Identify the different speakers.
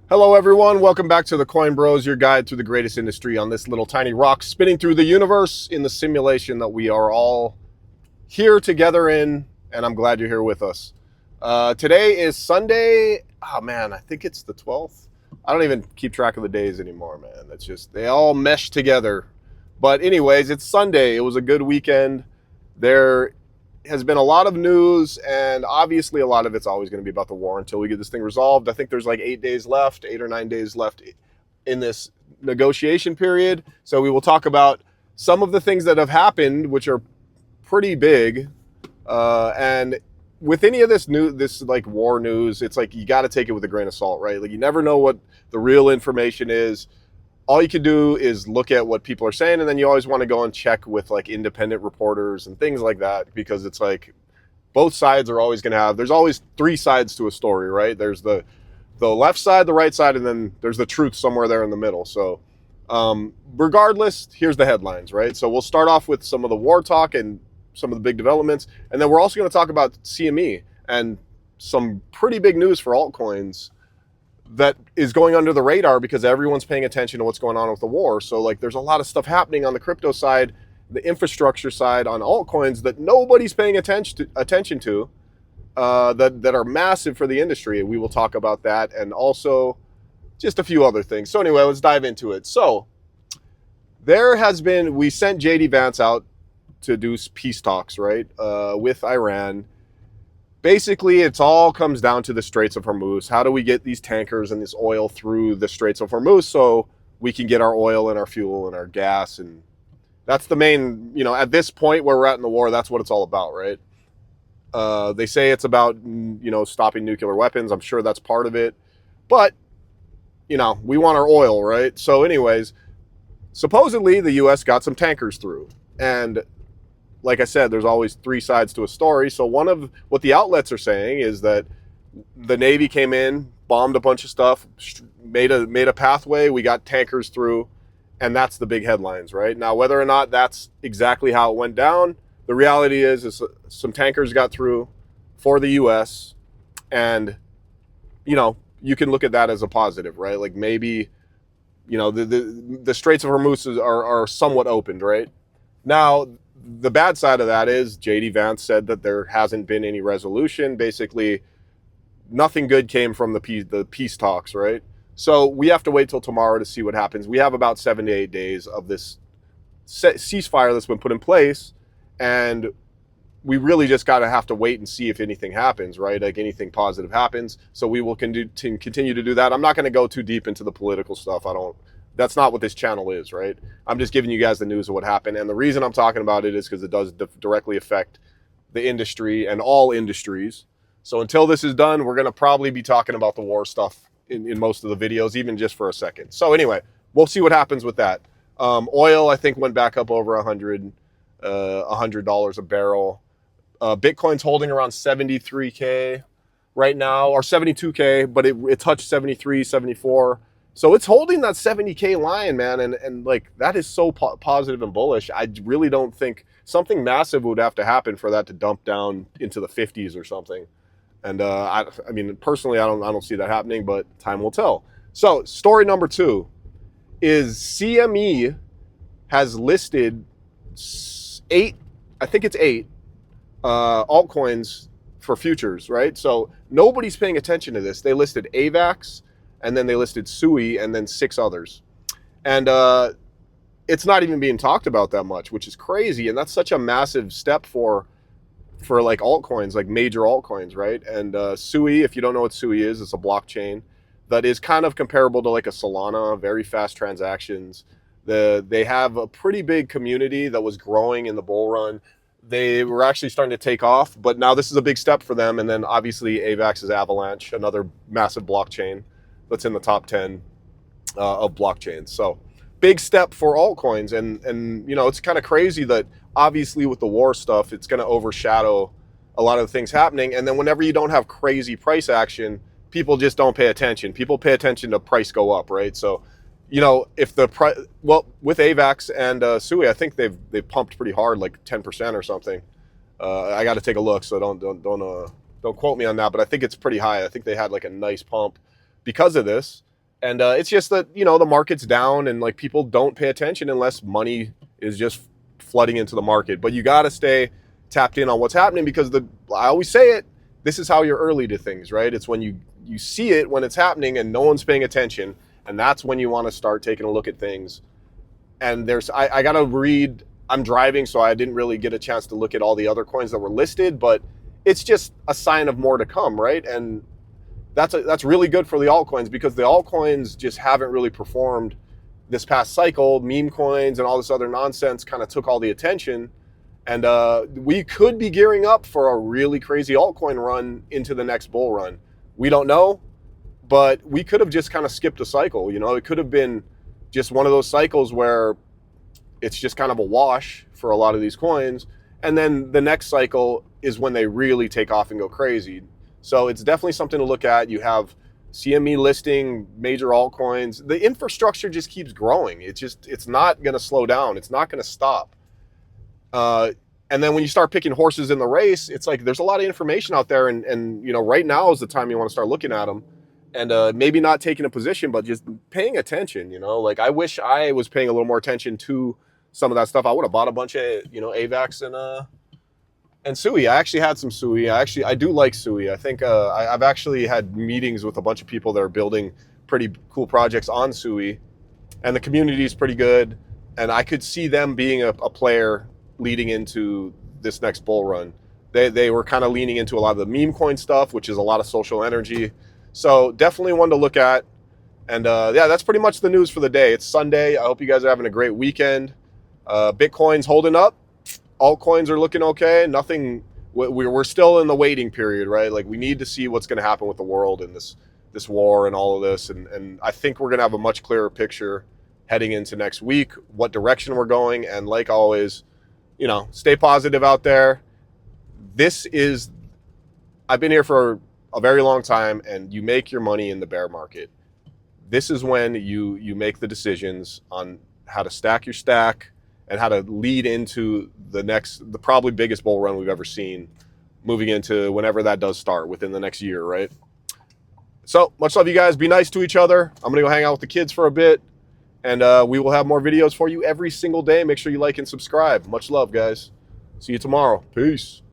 Speaker 1: Hello everyone, welcome back to the Coinbros, your guide through the greatest industry on this little tiny rock spinning through the universe in the simulation that we are all here together in, and I'm glad you're here with us. Today is Sunday. Oh man, I think it's the 12th. I don't even keep track of the days anymore, man. That's just, they all mesh together. But anyways, it's Sunday. It was a good weekend. There has been a lot of news, and obviously a lot of it's always going to be about the war until we get this thing resolved. I think there's like 8 or 9 days left in this negotiation period. So we will talk about some of the things that have happened, which are pretty big. And with any of this like war news, it's like you got to take it with a grain of salt, right? Like you never know what the real information is. All you can do is look at what people are saying, and then you always want to go and check with like independent reporters and things like that, because it's like both sides are always going to have, there's always three sides to a story, right? There's the left side, the right side, and then there's the truth somewhere there in the middle. So regardless, here's the headlines, right? So we'll start off with some of the war talk and some of the big developments, and then we're also going to talk about CME and some pretty big news for altcoins that is going under the radar because everyone's paying attention to what's going on with the war. So like there's a lot of stuff happening on the crypto side, the infrastructure side on altcoins that nobody's paying attention to that are massive for the industry. We will talk about that, and also just a few other things. So anyway, let's dive into it. So we sent JD Vance out to do peace talks, right, with Iran. Basically, it all comes down to the Straits of Hormuz. How do we get these tankers and this oil through the Straits of Hormuz so we can get our oil and our fuel and our gas? And that's the main, at this point where we're at in the war, that's what it's all about, right? They say it's about, stopping nuclear weapons. I'm sure that's part of it. But, we want our oil, right? So anyways, supposedly the U.S. got some tankers through. And like I said, there's always three sides to a story. So one of what the outlets are saying is that the Navy came in, bombed a bunch of stuff, made a pathway. We got tankers through, and that's the big headlines, right? Now, whether or not that's exactly how it went down, the reality is some tankers got through for the U.S., and, you can look at that as a positive, right? Like maybe, the Straits of Hormuz are somewhat opened, right? Now, the bad side of that is JD Vance said that there hasn't been any resolution. Basically, nothing good came from the peace talks, right? So we have to wait till tomorrow to see what happens. We have about 7 to 8 days of this ceasefire that's been put in place, and we really just got to have to wait and see if anything happens, right? Like anything positive happens. So we will continue to do that. I'm not going to go too deep into the political stuff. That's not what this channel is, right? I'm just giving you guys the news of what happened. And the reason I'm talking about it is because it does directly affect the industry and all industries. So until this is done, we're going to probably be talking about the war stuff in most of the videos, even just for a second. So anyway, we'll see what happens with that. Oil, I think, went back up over $100 a barrel. Bitcoin's holding around 73K right now, or 72K, but it touched 73, 74. So it's holding that 70K line, man, and like that is so positive and bullish. I really don't think something massive would have to happen for that to dump down into the 50s or something. And I mean, personally, I don't see that happening, but time will tell. So story number 2 is CME has listed 8, I think it's 8 altcoins for futures, right? So nobody's paying attention to this. They listed AVAX, and then they listed SUI, and then 6 others. And it's not even being talked about that much, which is crazy. And that's such a massive step for like altcoins, like major altcoins, right? And SUI, if you don't know what SUI is, it's a blockchain that is kind of comparable to like a Solana, very fast transactions. They have a pretty big community that was growing in the bull run. They were actually starting to take off, but now this is a big step for them. And then obviously AVAX is Avalanche, another massive blockchain that's in the top 10 of blockchains. So big step for altcoins. And it's kind of crazy that obviously with the war stuff, it's going to overshadow a lot of the things happening. And then whenever you don't have crazy price action, people just don't pay attention. People pay attention to price go up, right? So, if the price, with AVAX and SUI, I think they've pumped pretty hard, like 10% or something. I got to take a look, so don't quote me on that, but I think it's pretty high. I think they had like a nice pump because of this. And it's just that, you know, the market's down and like people don't pay attention unless money is just flooding into the market. But you got to stay tapped in on what's happening, because I always say it, this is how you're early to things, right? It's when you see it when it's happening and no one's paying attention, and that's when you want to start taking a look at things. And I got to read, I'm driving, so I didn't really get a chance to look at all the other coins that were listed, but it's just a sign of more to come, right? And that's really good for the altcoins, because the altcoins just haven't really performed this past cycle. Meme coins and all this other nonsense kind of took all the attention, and we could be gearing up for a really crazy altcoin run into the next bull run. We don't know, but we could have just kind of skipped a cycle. You know, it could have been just one of those cycles where it's just kind of a wash for a lot of these coins, and then the next cycle is when they really take off and go crazy. So it's definitely something to look at. You have CME listing major altcoins. The infrastructure just keeps growing. It's not going to slow down. It's not going to stop. And then when you start picking horses in the race, it's like there's a lot of information out there, and you know, right now is the time you want to start looking at them, and maybe not taking a position, but just paying attention. You know, like I wish I was paying a little more attention to some of that stuff. I would have bought a bunch of, you know, AVAX and SUI. I actually had some SUI. I do like SUI. I think I've actually had meetings with a bunch of people that are building pretty cool projects on SUI, and the community is pretty good. And I could see them being a player leading into this next bull run. They were kind of leaning into a lot of the meme coin stuff, which is a lot of social energy. So definitely one to look at. And yeah, that's pretty much the news for the day. It's Sunday. I hope you guys are having a great weekend. Bitcoin's holding up. Altcoins are looking okay. Nothing. We're still in the waiting period, right? Like we need to see what's going to happen with the world and this war and all of this. And I think we're going to have a much clearer picture heading into next week, what direction we're going. And like always, you know, stay positive out there. I've been here for a very long time, and you make your money in the bear market. This is when you make the decisions on how to stack your stack and how to lead into the probably biggest bull run we've ever seen, moving into whenever that does start within the next year, right? So much love, you guys. Be nice to each other. I'm gonna go hang out with the kids for a bit, and we will have more videos for you every single day. Make sure you like and subscribe. Much love, guys. See you tomorrow. Peace.